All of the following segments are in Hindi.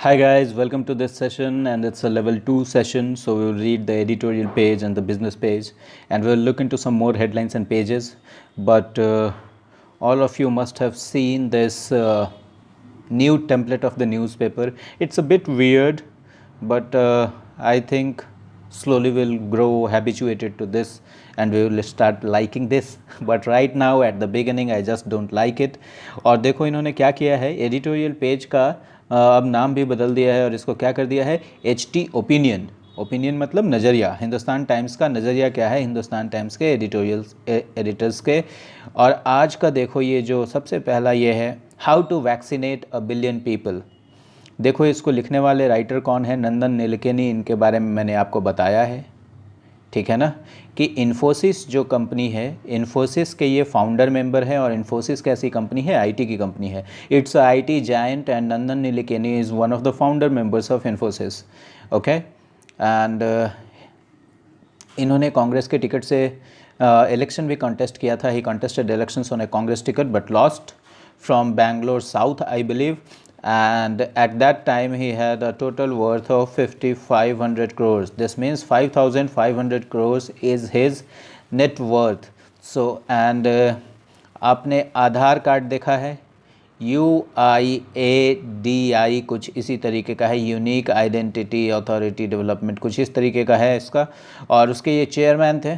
Hi guys, welcome to this session, and it's a level 2 session. So we'll read the editorial page and the business page, and we'll look into some more headlines and pages. But all of you must have seen this new template of the newspaper. It's a bit weird, but I think slowly we'll grow habituated to this and we will start liking this. But right now at the beginning I just don't like it. और देखो इन्होंने क्या किया है, एडिटोरियल पेज का अब नाम भी बदल दिया है और इसको क्या कर दिया है, HT ओपिनियन. ओपिनियन मतलब नज़रिया. हिंदुस्तान टाइम्स का नज़रिया क्या है, हिंदुस्तान टाइम्स के एडिटर्स के. और आज का देखो, ये जो सबसे पहला ये है, how to vaccinate a billion people. देखो इसको लिखने वाले राइटर कौन है, नंदन नीलेकनी. इनके बारे में मैंने आपको बताया है, ठीक है ना, कि इन्फोसिस जो कंपनी है, इन्फोसिस के ये फाउंडर मेंबर है. और इन्फोसिस कैसी कंपनी है, आईटी की कंपनी है. It's a IT giant and Nandan Nilekani is one of the founder members of Infosys. Okay. And इन्होंने कांग्रेस के टिकट से इलेक्शन भी कॉन्टेस्ट किया था. He contested elections on a Congress ticket but lost from Bangalore South, I believe, and at that time he had a total worth of 5500 crores. This means 5500 crores is his net worth. So and आपने आधार कार्ड देखा है, UIADI कुछ इसी तरीके का है, यूनिक आइडेंटिटी अथॉरिटी डेवलपमेंट, कुछ इस तरीके का है इसका. और उसके ये चेयरमैन थे.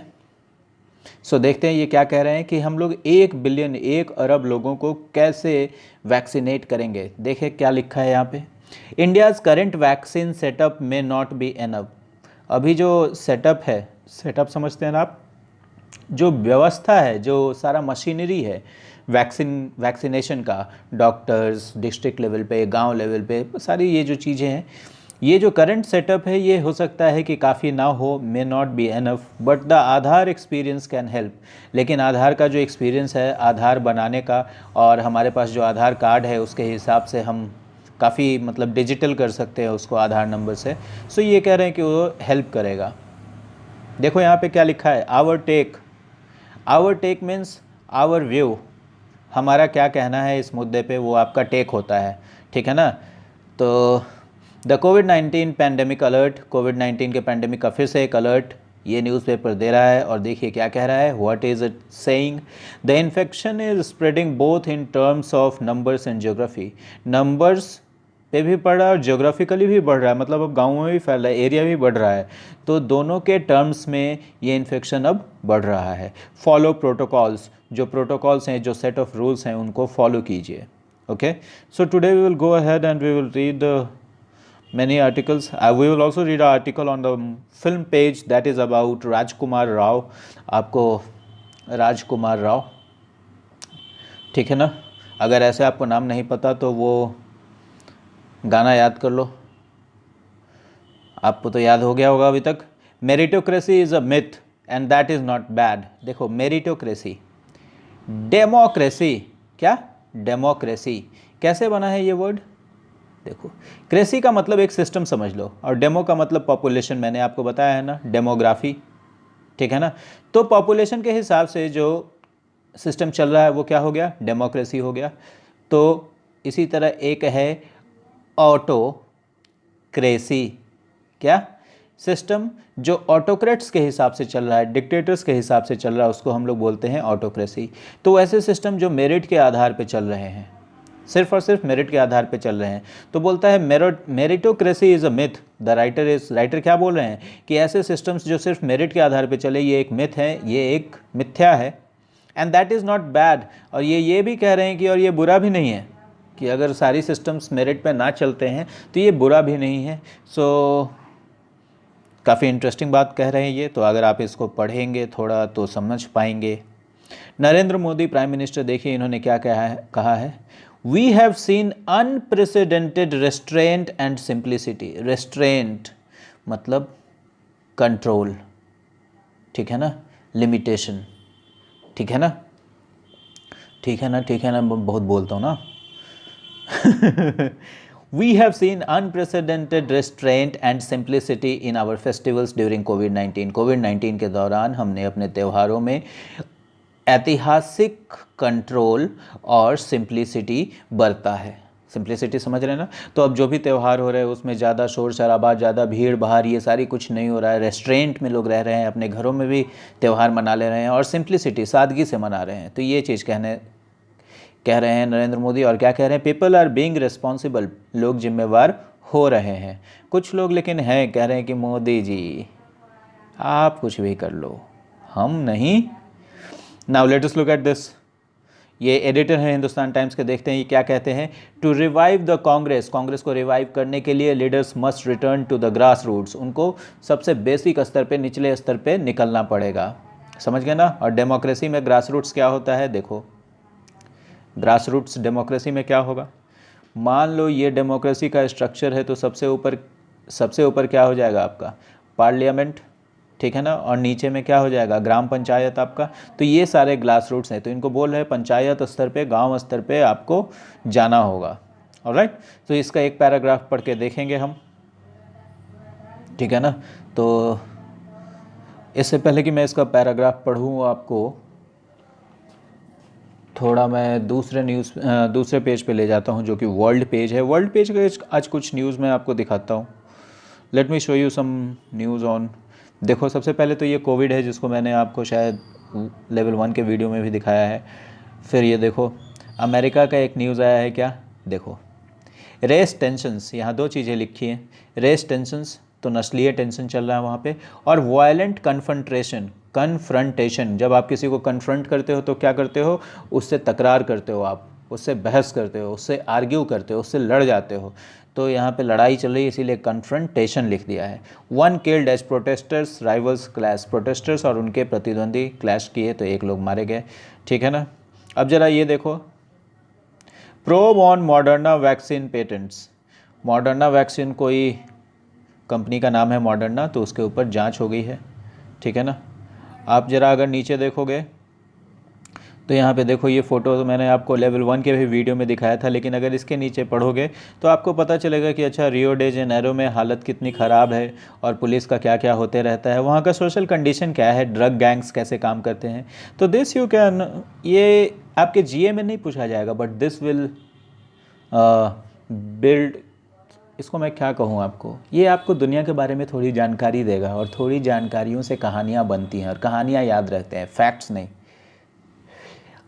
सो देखते हैं ये क्या कह रहे हैं कि हम लोग 1 बिलियन 1 अरब लोगों को कैसे वैक्सीनेट करेंगे. देखें क्या लिखा है यहाँ पे, इंडियाज़ करंट वैक्सीन सेटअप में नॉट बी एनफ. अभी जो सेटअप है, सेटअप समझते हैं ना आप, जो व्यवस्था है, जो सारा मशीनरी है वैक्सीनेशन का, डॉक्टर्स डिस्ट्रिक्ट लेवल पे, गांव लेवल पे, सारी ये जो चीज़ें हैं, ये जो करंट सेटअप है ये हो सकता है कि काफ़ी ना हो, may not be enough, but the Aadhaar experience can help. लेकिन आधार का जो एक्सपीरियंस है आधार बनाने का, और हमारे पास जो आधार कार्ड है उसके हिसाब से हम काफ़ी मतलब डिजिटल कर सकते हैं उसको आधार नंबर से. सो ये कह रहे हैं कि वो हेल्प करेगा. देखो यहाँ पे क्या लिखा है, our take. Our take means our view, हमारा क्या कहना है इस मुद्दे पे, वो आपका टेक होता है, ठीक है ना. तो द कोविड-19 पैंडेमिक अलर्ट, कोविड-19 के पैंडेमिक का फिर से एक अलर्ट ये न्यूज़पेपर दे रहा है. और देखिए क्या कह रहा है, what is it saying, the infection is spreading both in terms of numbers and geography. Numbers पे भी बढ़ रहा है और ज्योग्राफिकली भी बढ़ रहा है, मतलब अब गाँव में भी फैल रहा है, एरिया भी बढ़ रहा है. तो दोनों के टर्म्स में ये इन्फेक्शन अब बढ़ रहा है. फॉलो प्रोटोकॉल्स, जो प्रोटोकॉल्स हैं, जो सेट ऑफ रूल्स हैं, उनको फॉलो कीजिए. Okay. So today we will go ahead and we will read many articles. We will also read an article on the film page that is about राजकुमार राव. आपको राजकुमार राव, ठीक है ना. अगर ऐसे आपको नाम नहीं पता तो वो गाना याद कर लो, आपको तो याद हो गया होगा अभी तक. Meritocracy is a myth and that is not bad. देखो मेरिटोक्रेसी, डेमोक्रेसी, क्या डेमोक्रेसी कैसे बना है ये वर्ड. देखो क्रेसी का मतलब एक सिस्टम समझ लो, और डेमो का मतलब पॉपुलेशन, मैंने आपको बताया है ना, डेमोग्राफी, ठीक है ना. तो पॉपुलेशन के हिसाब से जो सिस्टम चल रहा है वो क्या हो गया, डेमोक्रेसी हो गया. तो इसी तरह एक है ऑटोक्रेसी, क्या सिस्टम जो ऑटोक्रेट्स के हिसाब से चल रहा है, डिक्टेटर्स के हिसाब से चल रहा है, उसको हम लोग बोलते हैं ऑटोक्रेसी. तो ऐसे सिस्टम जो मेरिट के आधार पे चल रहे हैं, सिर्फ और सिर्फ मेरिट के आधार पे चल रहे हैं, तो बोलता है meritocracy is a myth. The writer क्या बोल रहे हैं कि ऐसे सिस्टम्स जो सिर्फ मेरिट के आधार पे चले, ये एक मिथ है, ये एक मिथ्या है. And that is not bad. और ये भी कह रहे हैं कि और ये बुरा भी नहीं है, कि अगर सारी सिस्टम्स मेरिट पे ना चलते हैं तो ये बुरा भी नहीं है. सो काफ़ी इंटरेस्टिंग बात कह रहे हैं ये. तो अगर आप इसको पढ़ेंगे थोड़ा तो समझ पाएंगे. नरेंद्र मोदी प्राइम मिनिस्टर, देखिए इन्होंने क्या कहा है, We have seen unprecedented restraint and simplicity. Restraint मतलब कंट्रोल, ठीक है ना, लिमिटेशन, ठीक है ना, ठीक है ना, ठीक है ना, बहुत बोलता हूँ ना. We have seen unprecedented restraint and simplicity in our festivals during COVID-19. कोविड-19 के दौरान हमने अपने त्योहारों में ऐतिहासिक कंट्रोल और सिंप्लिसिटी बरता है. सिंप्लिसिटी समझ रहे हैं ना। तो अब जो भी त्यौहार हो रहे हैं उसमें ज़्यादा शोर शराबा, ज़्यादा भीड़ भाड़, ये सारी कुछ नहीं हो रहा है। रेस्टोरेंट में लोग रह रहे हैं, अपने घरों में भी त्यौहार मना ले रहे हैं और सिंप्लिसिटी, सादगी से मना रहे हैं। तो ये चीज़ कह रहे हैं नरेंद्र मोदी। और क्या कह रहे हैं, पीपल आर बीइंग रिस्पॉन्सिबल, लोग जिम्मेवार हो रहे हैं। कुछ लोग लेकिन हैं कह रहे हैं कि मोदी जी आप कुछ भी कर लो, हम नहीं। Now let us look at this. ये एडिटर हैं हिंदुस्तान टाइम्स के, देखते हैं ये क्या कहते हैं। To revive the Congress, Congress को रिवाइव करने के लिए leaders must return to the grass roots, उनको सबसे बेसिक स्तर पे, निचले स्तर पे निकलना पड़ेगा। समझ गए ना। और डेमोक्रेसी में ग्रास रूट्स क्या होता है, देखो ग्रास रूट्स डेमोक्रेसी में क्या होगा। मान लो ये डेमोक्रेसी का स्ट्रक्चर है, तो सबसे ऊपर क्या हो जाएगा आपका, पार्लियामेंट, ठीक है ना। और नीचे में क्या हो जाएगा, ग्राम पंचायत आपका। तो ये सारे ग्रास रूट्स हैं। तो इनको बोल रहे हैं पंचायत स्तर पे, गांव स्तर पे आपको जाना होगा। ऑलराइट, तो इसका एक पैराग्राफ पढ़ के देखेंगे हम, ठीक है ना। तो इससे पहले कि मैं इसका पैराग्राफ पढ़ूँ, आपको थोड़ा मैं दूसरे पेज पे ले जाता हूँ, जो कि वर्ल्ड पेज है। वर्ल्ड पेज का आज कुछ न्यूज़ मैं आपको दिखाता हूँ। Let me show you some news on. देखो सबसे पहले तो ये कोविड है, जिसको मैंने आपको शायद लेवल 1 के वीडियो में भी दिखाया है। फिर ये देखो अमेरिका का एक न्यूज़ आया है, क्या देखो, रेस टेंशंस, यहाँ 2 चीज़ें लिखी हैं। रेस टेंशंस तो नस्लीय टेंशन चल रहा है वहाँ पे, और वायलेंट कन्फ्रंटेशन, जब आप किसी को कन्फ्रंट करते हो तो क्या करते हो, उससे तकरार करते हो, आप उससे बहस करते हो, उससे आर्ग्यू करते हो, उससे लड़ जाते हो। तो यहाँ पे लड़ाई चल रही है, इसीलिए कन्फ्रंटेशन लिख दिया है। 1 killed as protesters rivals clash, protesters और उनके प्रतिद्वंदी क्लैश किए तो 1 लोग मारे गए, ठीक है ना। अब ज़रा ये देखो, probe on Moderna vaccine patents. Moderna vaccine, कोई कंपनी का नाम है मॉडर्ना, तो उसके ऊपर जांच हो गई है, ठीक है ना। आप ज़रा अगर नीचे देखोगे तो यहाँ पे देखो, ये फ़ोटो तो मैंने आपको लेवल 1 के भी वीडियो में दिखाया था, लेकिन अगर इसके नीचे पढ़ोगे तो आपको पता चलेगा कि अच्छा रियो डे जेनेरो में हालत कितनी ख़राब है और पुलिस का क्या क्या होते रहता है, वहाँ का सोशल कंडीशन क्या है, ड्रग गैंग्स कैसे काम करते हैं। तो दिस यू कैन, ये आपके जीए में नहीं पूछा जाएगा, बट दिस विल बिल्ड, इसको मैं क्या कहूँ आपको, ये आपको दुनिया के बारे में थोड़ी जानकारी देगा। और थोड़ी जानकारियों से कहानियाँ बनती हैं, और कहानियाँ याद रहते हैं, फैक्ट्स नहीं।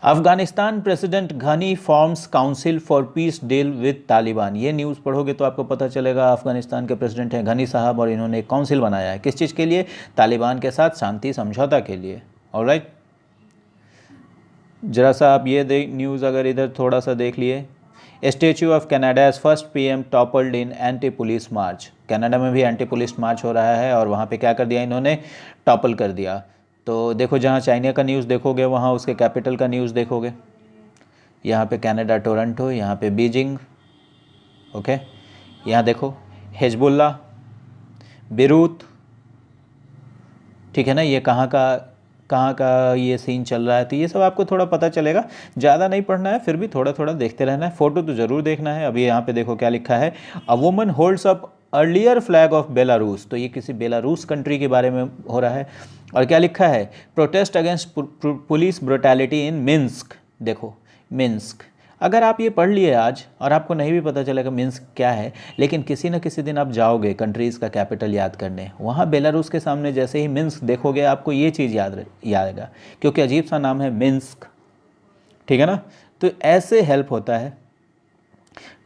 अफगानिस्तान प्रेसिडेंट घनी forms council for peace deal with Taliban. ये न्यूज़ पढ़ोगे तो आपको पता चलेगा अफगानिस्तान के प्रेसिडेंट हैं घनी साहब, और इन्होंने एक काउंसिल बनाया है, किस चीज़ के लिए, तालिबान के साथ शांति समझौता के लिए। ऑलराइट, जरा सा आप ये न्यूज़ अगर इधर थोड़ा सा देख लिए। Statue of Canada's first PM toppled in anti police march. Canada में भी एंटी पुलिस मार्च हो रहा है, और वहाँ पे क्या कर दिया इन्होंने, टॉपल कर दिया। तो देखो, जहाँ चाइना का न्यूज़ देखोगे वहाँ उसके कैपिटल का न्यूज़ देखोगे। यहाँ पे कनाडा टोरंटो, यहाँ पे बीजिंग, ओके। यहाँ देखो हिजबुल्ला, बेरूत, ठीक है ना। ये कहाँ का ये सीन चल रहा है। तो ये सब आपको थोड़ा पता चलेगा, ज़्यादा नहीं पढ़ना है, फिर भी थोड़ा थोड़ा देखते रहना है। फ़ोटो तो ज़रूर देखना है। अभी यहाँ पे देखो क्या लिखा है, a woman holds up earlier flag of Belarus. तो ये किसी बेलारूस कंट्री के बारे में हो रहा है। और क्या लिखा है, प्रोटेस्ट अगेंस्ट पुलिस ब्रुटैलिटी इन मिन्स्क। देखो मिन्स्क, अगर आप ये पढ़ लिए आज और आपको नहीं भी पता चलेगा मिन्स्क क्या है, लेकिन किसी न किसी दिन आप जाओगे कंट्रीज़ का कैपिटल याद करने, वहाँ बेलारूस के सामने जैसे ही मिन्स्क देखोगे आपको ये चीज़ याद आएगा, क्योंकि अजीब सा नाम है मिन्स्क, ठीक है ना। तो ऐसे हेल्प होता है।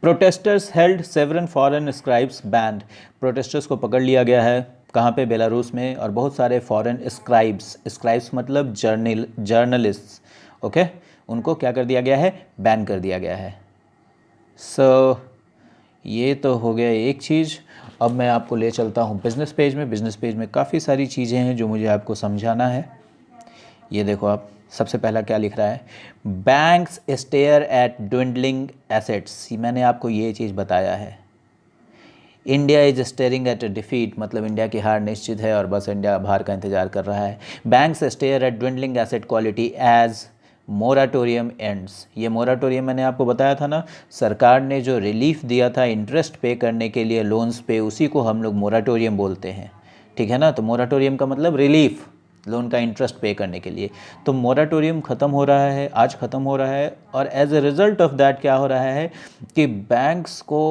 Protesters held several foreign scribes banned. Protesters को पकड़ लिया गया है, कहाँ पे, बेलारूस में, और बहुत सारे फॉरेन स्क्राइब्स मतलब जर्नलिस्ट, ओके, उनको क्या कर दिया गया है, बैन कर दिया गया है। सो ये तो हो गया एक चीज़। अब मैं आपको ले चलता हूँ बिज़नेस पेज में। बिज़नेस पेज में काफ़ी सारी चीज़ें हैं जो मुझे आपको समझाना है। ये देखो आप, सबसे पहला क्या लिख रहा है, banks stare at dwindling assets. मैंने आपको ये चीज़ बताया है, India is staring at a defeat, मतलब इंडिया की हार निश्चित है और बस इंडिया हार का इंतजार कर रहा है। Banks stare at dwindling asset quality as moratorium ends. ये मोराटोरियम मैंने आपको बताया था ना, सरकार ने जो रिलीफ दिया था इंटरेस्ट पे करने के लिए लोन्स पे, उसी को हम लोग मोराटोरियम बोलते हैं, ठीक है ना। तो मोराटोरियम का मतलब रिलीफ, लोन का इंटरेस्ट पे करने के लिए। तो मोराटोरियम ख़त्म हो रहा है, आज ख़त्म हो रहा है, और as a result of that क्या हो रहा है कि बैंक्स को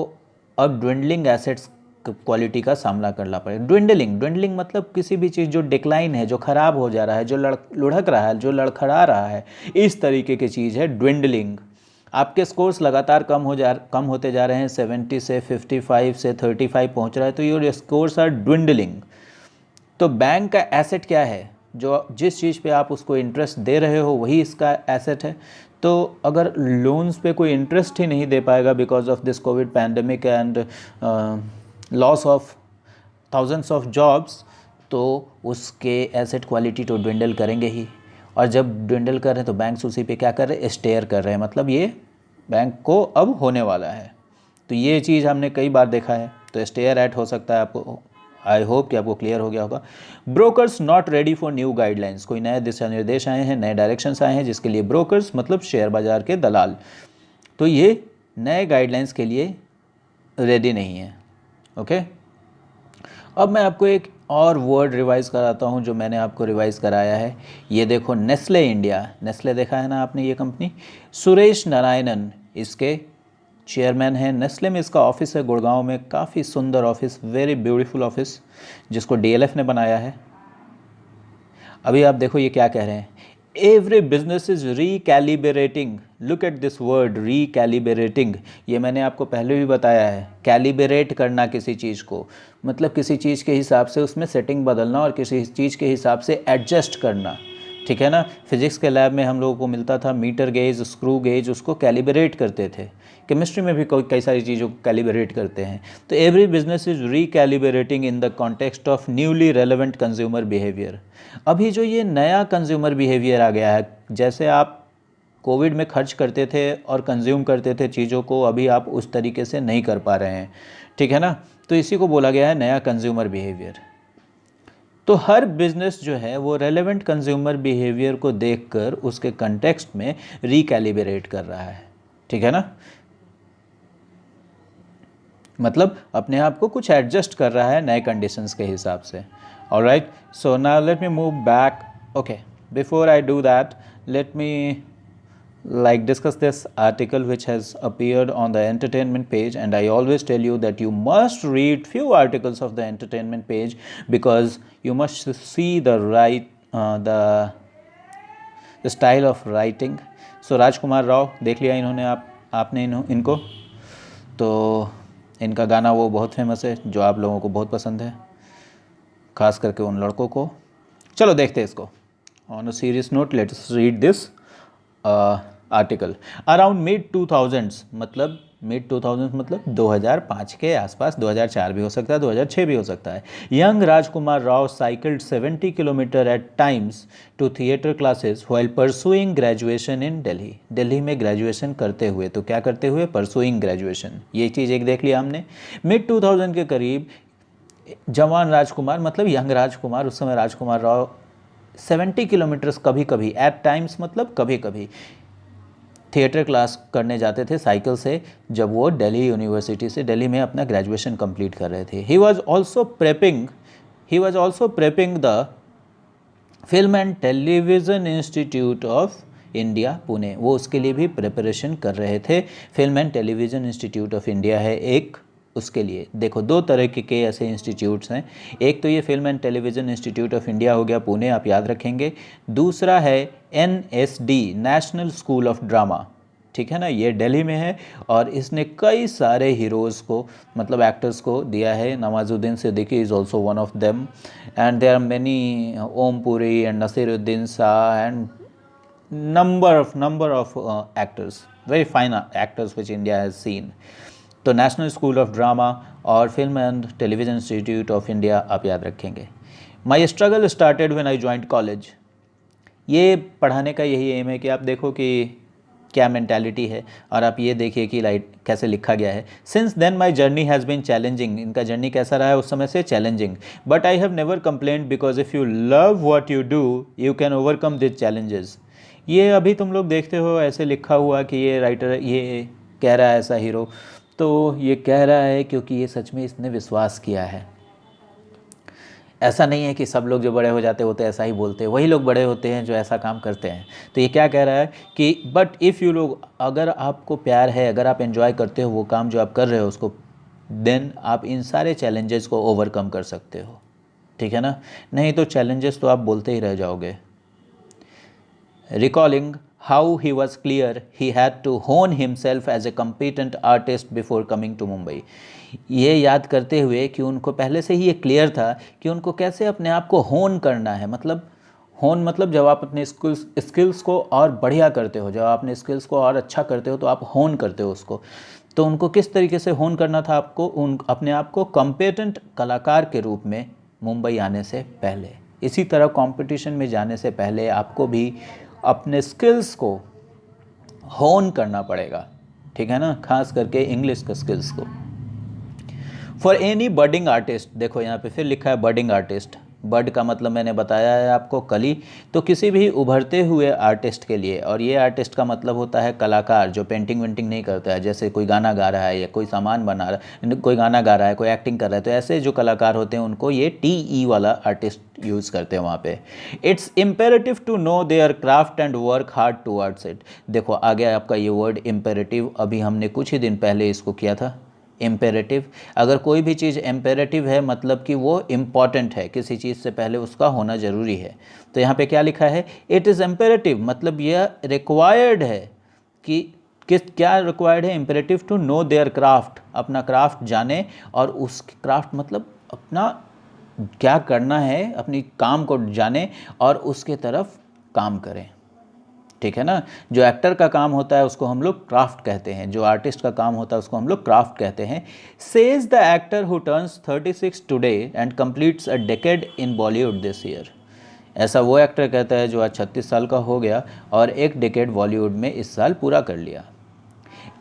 अब ड्विंडलिंग एसेट्स क्वालिटी का सामना करना पड़ेगा। ड्विंडलिंग मतलब किसी भी चीज़ जो डिक्लाइन है, जो ख़राब हो जा रहा है, जो लुढ़क रहा है, जो लड़खड़ा रहा है, इस तरीके की चीज़ है ड्विंडलिंग। आपके स्कोर्स लगातार कम होते जा रहे हैं, 70 से 55 से 35 पहुंच रहा है, तो योर स्कोर्स आर ड्विंडलिंग। तो बैंक का एसेट क्या है, जो जिस चीज़ पे आप उसको इंटरेस्ट दे रहे हो वही इसका एसेट है। तो अगर लोन्स पे कोई इंटरेस्ट ही नहीं दे पाएगा because of this Covid pandemic and loss of thousands of jobs, तो उसके एसेट क्वालिटी तो ड्विंडल करेंगे ही। और जब ड्विंडल कर रहे हैं तो बैंक्स उसी पे क्या कर रहे हैं, स्टेयर कर रहे हैं, मतलब ये बैंक को अब होने वाला है। तो ये चीज़ हमने कई बार देखा है। तो स्टेयर एट हो सकता है आपको, आई होप कि आपको क्लियर हो गया होगा। Brokers not ready for new guidelines, कोई नए दिशा निर्देश आए हैं, नए डायरेक्शंस आए हैं, जिसके लिए ब्रोकर्स मतलब शेयर बाजार के दलाल, तो ये नए गाइडलाइंस के लिए रेडी नहीं है। ओके, अब मैं आपको एक और वर्ड रिवाइज़ कराता हूँ जो मैंने आपको रिवाइज़ कराया है। ये देखो, नेस्ले इंडिया, नेस्ले देखा है ना आपने, ये कंपनी, सुरेश नारायणन इसके चेयरमैन हैं। नेस्ले में इसका ऑफिस है गुड़गांव में, काफ़ी सुंदर ऑफिस, वेरी ब्यूटीफुल ऑफिस, जिसको डीएलएफ ने बनाया है। अभी आप देखो ये क्या कह रहे हैं, every business is recalibrating, look at this word recalibrating. ये मैंने आपको पहले भी बताया है, कैलिब्रेट करना किसी चीज़ को, मतलब किसी चीज़ के हिसाब से उसमें सेटिंग बदलना और किसी चीज़ के हिसाब से एडजस्ट करना, ठीक है ना। फिजिक्स के लैब में हम लोगों को मिलता था मीटर गेज, स्क्रू गेज, उसको कैलिब्रेट करते थे। केमिस्ट्री में भी कई सारी चीज़ों को कैलिब्रेट करते हैं। तो every business is recalibrating in the context of newly relevant consumer behaviour. अभी जो ये नया कंज्यूमर बिहेवियर आ गया है, जैसे आप कोविड में खर्च करते थे और कंज्यूम करते थे चीज़ों को, अभी आप उस तरीके से नहीं कर पा रहे हैं, ठीक है ना। तो इसी को बोला गया है नया कंज्यूमर बिहेवियर। तो हर बिजनेस जो है वो रेलेवेंट कंज्यूमर बिहेवियर को देखकर उसके कंटेक्स्ट में रिकैलिब्रेट कर रहा है, ठीक है ना, मतलब अपने आप को कुछ एडजस्ट कर रहा है नए कंडीशंस के हिसाब से। Alright, so now let me move back. Okay, before I do that, let me discuss this article which has appeared on the entertainment page, and I always tell you that you must read few articles of the entertainment page because you must see the the style of writing. So राजकुमार राव देख लिया इन्होंने, आपने इनको, तो इनका गाना वो बहुत फेमस है जो आप लोगों को बहुत पसंद है, खास करके उन लड़कों को। चलो देखते हैं इसको। On a serious note, let's read this article. Around mid 2000s, मतलब मिड 2000s मतलब 2005 के आसपास, 2004 भी हो सकता है, 2006 भी हो सकता है। Young Rajkummar Rao cycled 70 kilometre at times to theatre classes while pursuing graduation in Delhi. Delhi में ग्रेजुएशन करते हुए, तो क्या करते हुए, परसुइंग ग्रेजुएशन, ये चीज़ एक देख लिया हमने। मिड 2000 के करीब जवान राजकुमार मतलब यंग राजकुमार, उस समय राजकुमार राव 70 किलोमीटर्स कभी कभी, एट टाइम्स मतलब कभी कभी, थिएटर क्लास करने जाते थे साइकिल से, जब वो दिल्ली यूनिवर्सिटी से, दिल्ली में अपना ग्रेजुएशन कंप्लीट कर रहे थे। He was also prepping the film and television institute of India Pune, वो उसके लिए भी प्रिपरेशन कर रहे थे। Film and television institute of India है एक, उसके लिए देखो दो तरह के ऐसे इंस्टीट्यूट्स हैं, एक तो ये film and television institute of India हो गया पुणे, आप याद रखेंगे, दूसरा है NSD, national school of drama, ठीक है ना, ये दिल्ली में है, और इसने कई सारे हीरोज़ को, मतलब एक्टर्स को दिया है। Nawazuddin Siddiqui is also one of them, and there are many, Om Puri and Naseeruddin Shah and number of actors, very fine actors which India has seen. तो नेशनल स्कूल ऑफ ड्रामा और film and television institute of India आप याद रखेंगे। माई struggle started when I joined college, ये पढ़ाने का यही एम है कि आप देखो कि क्या मेंटालिटी है, और आप ये देखिए कि कैसे लिखा गया है। Since then my journey has been challenging, इनका जर्नी कैसा रहा है उस समय से, challenging, but I have never complaint because if you love what you do you can overcome this challenges. ये अभी तुम लोग देखते हो ऐसे लिखा हुआ कि ये राइटर ये कह रहा है ऐसा हीरो, तो ये कह रहा है क्योंकि ये सच में इसने विश्वास किया है। ऐसा नहीं है कि सब लोग जो बड़े हो जाते हैं वो तो ऐसा ही बोलते हैं, वही लोग बड़े होते हैं जो ऐसा काम करते हैं। तो ये क्या कह रहा है कि बट इफ़ यू लोग, अगर आपको प्यार है, अगर आप एंजॉय करते हो वो काम जो आप कर रहे हो उसको, देन आप इन सारे चैलेंजेस को ओवरकम कर सकते हो, ठीक है ना। नहीं तो चैलेंजेस तो आप बोलते ही रह जाओगे। Recalling how he was clear he had to hone himself as a competent artist before coming to Mumbai. ये याद करते हुए कि उनको पहले से ही ये क्लियर था कि उनको कैसे अपने आप को होन करना है। मतलब होन मतलब जब आप अपने स्किल्स को और बढ़िया करते हो, जब आप अपने स्किल्स को और अच्छा करते हो तो आप होन करते हो उसको। तो उनको किस तरीके से होन करना था आपको, अपने आप को कॉम्पिटेंट कलाकार के रूप में मुंबई आने से पहले। इसी तरह कंपटीशन में जाने से पहले आपको भी अपने स्किल्स को होन करना पड़ेगा, ठीक है ना, खास करके इंग्लिश के स्किल्स को। फॉर एनी बडिंग आर्टिस्ट, देखो यहाँ पे फिर लिखा है बडिंग आर्टिस्ट। बड का मतलब मैंने बताया है आपको कली, तो किसी भी उभरते हुए आर्टिस्ट के लिए, और ये आर्टिस्ट का मतलब होता है कलाकार जो पेंटिंग वेंटिंग नहीं करता है, जैसे कोई गाना गा रहा है या कोई सामान बना रहा है, कोई गाना गा रहा है, कोई एक्टिंग कर रहा है, तो ऐसे जो कलाकार होते हैं उनको ये TE वाला आर्टिस्ट यूज़ करते हैं वहाँ पे। It's imperative to know their craft and work hard towards it. देखो आ गया आपका ये वर्ड इम्पेरेटिव, अभी हमने कुछ ही दिन पहले इसको किया था। इम्पेरेटिव, अगर कोई भी चीज़ इम्पेरेटिव है मतलब कि वो इम्पॉर्टेंट है, किसी चीज़ से पहले उसका होना ज़रूरी है। तो यहाँ पे क्या लिखा है, इट इज़ इम्पेरेटिव, मतलब यह रिक्वायर्ड है कि क्या रिक्वायर्ड है, imperative to know their craft, अपना क्राफ्ट जाने, और उस क्राफ्ट मतलब अपना क्या करना है, अपनी काम को जाने और उसके तरफ काम करें, ठीक है ना। जो एक्टर का काम होता है उसको हम लोग क्राफ्ट कहते हैं, जो आर्टिस्ट का काम होता है उसको हम लोग क्राफ्ट कहते हैं। Says the actor who turns 36 today and completes a decade in Bollywood this year. ऐसा वो एक्टर कहता है जो आज 36 साल का हो गया और एक डेकेड बॉलीवुड में इस साल पूरा कर लिया।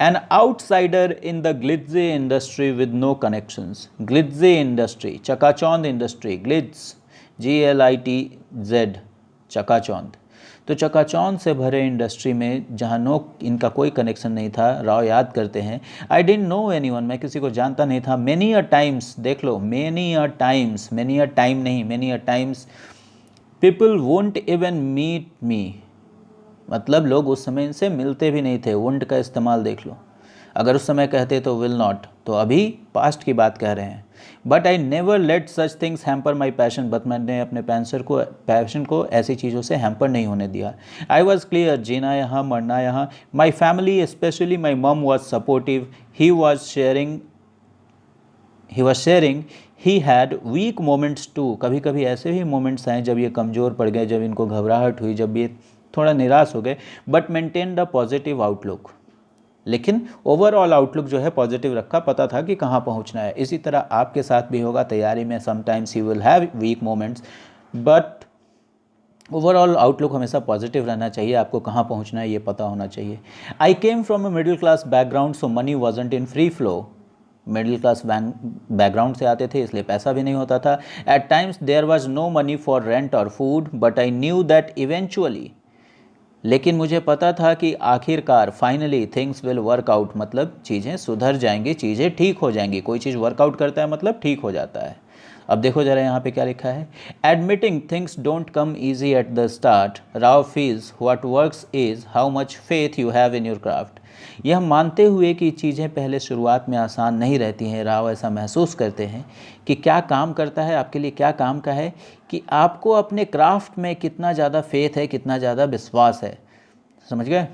An outsider in the glitzy industry with no connections. Glitzy industry, चकाचौंध इंडस्ट्री, ग्लिट्ज GLITZ, चकाचौंध। तो चकाचौंध से भरे इंडस्ट्री में जहाँ इनका कोई कनेक्शन नहीं था, राव याद करते हैं, आई डिडंट नो एनीवन, मैं किसी को जानता नहीं था। मेनी अ टाइम्स, देख लो, many a times, many a time नहीं, many a times, people won't even meet me, मतलब लोग उस समय इनसे मिलते भी नहीं थे। वोंट का इस्तेमाल देख लो, अगर उस समय कहते तो विल नॉट, तो अभी पास्ट की बात कह रहे हैं। But I never let such things hamper my passion, but मैंने अपने पैशन को ऐसी चीज़ों से हैम्पर नहीं होने दिया। आई वॉज क्लियर, जीना यहाँ मरना यहाँ। My family specially my mom was supportive, he was sharing, he had weak moments too. कभी कभी ऐसे भी मोमेंट्स आए जब ये कमज़ोर पड़ गए, जब इनको घबराहट हुई, जब ये थोड़ा निराश हो गए, but maintain the positive outlook, लेकिन ओवरऑल आउटलुक जो है पॉजिटिव रखा, पता था कि कहाँ पहुँचना है। इसी तरह आपके साथ भी होगा तैयारी में, sometimes you will have week moments, but overall outlook हमेशा पॉजिटिव रहना चाहिए, आपको कहाँ पहुँचना है ये पता होना चाहिए। I came from a middle class background so money wasn't in free flow. Middle class background से आते थे इसलिए पैसा भी नहीं होता था। At times there was no money for rent और food, but I knew that eventually, लेकिन मुझे पता था कि आखिरकार finally things will work out, मतलब चीज़ें सुधर जाएंगी, चीज़ें ठीक हो जाएंगी। कोई चीज़ वर्कआउट करता है मतलब ठीक हो जाता है। अब देखो ज़रा यहाँ पे क्या लिखा है, admitting things don't come easy at the start, Rao feels what works is how much faith you have in your craft. यह मानते हुए कि चीज़ें पहले शुरुआत में आसान नहीं रहती हैं, राव ऐसा महसूस करते हैं कि क्या काम करता है आपके लिए, क्या काम का है कि आपको अपने क्राफ्ट में कितना ज़्यादा फेथ है, कितना ज़्यादा विश्वास है। समझ गए।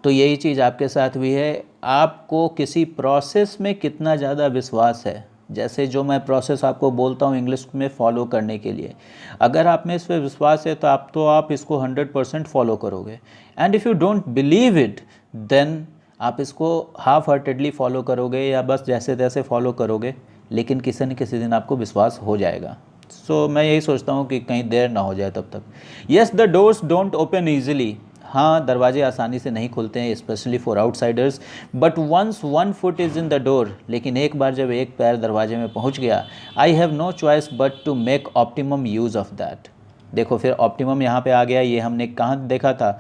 तो यही चीज़ आपके साथ भी है, आपको किसी प्रोसेस में कितना ज़्यादा विश्वास है। जैसे जो मैं प्रोसेस आपको बोलता हूँ इंग्लिश में फॉलो करने के लिए, अगर आप में इस पर विश्वास है तो आप इसको 100% फॉलो करोगे। And if you don't believe it then आप इसको हाफ हार्टेडली फॉलो करोगे या बस जैसे तैसे फॉलो करोगे, लेकिन किसी न किसी दिन आपको विश्वास हो जाएगा। सो मैं यही सोचता हूँ कि कहीं देर ना हो जाए तब तक। Yes the doors don't open easily, हाँ दरवाजे आसानी से नहीं खुलते हैं, specially for outsiders, but once one foot is in the door, लेकिन एक बार जब एक पैर दरवाजे में पहुँच गया, I have no choice but to make optimum use of that. देखो फिर ऑप्टिमम यहाँ पे आ गया, ये हमने कहाँ देखा था,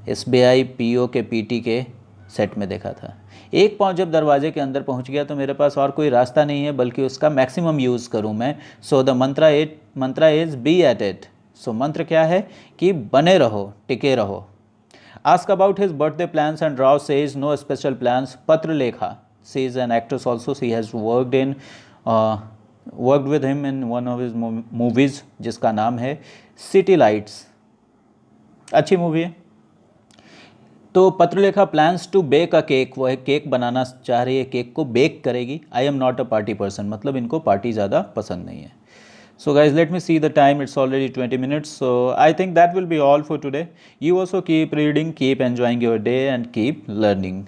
SBI PO के PT के सेट में देखा था। एक पाँव जब दरवाजे के अंदर पहुंच गया तो मेरे पास और कोई रास्ता नहीं है बल्कि उसका मैक्सिमम यूज़ करूं मैं। So the mantra is be at it. So मंत्र क्या है कि बने रहो, टिके रहो। Ask about his birthday plans and Rao says no special plans. Patralekha, she is an actress also, she has worked with him in one of his movies जिसका नाम है सिटी लाइट्स, अच्छी मूवी है। तो Patralekha plans to bake a cake, वो एक केक बनाना चाह रही है, केक को बेक करेगी। I am not a party person, मतलब इनको पार्टी ज़्यादा पसंद नहीं है। So guys let me see the time, it's already 20 minutes, so I think that will be all for today. You also keep reading, keep enjoying your day and keep learning.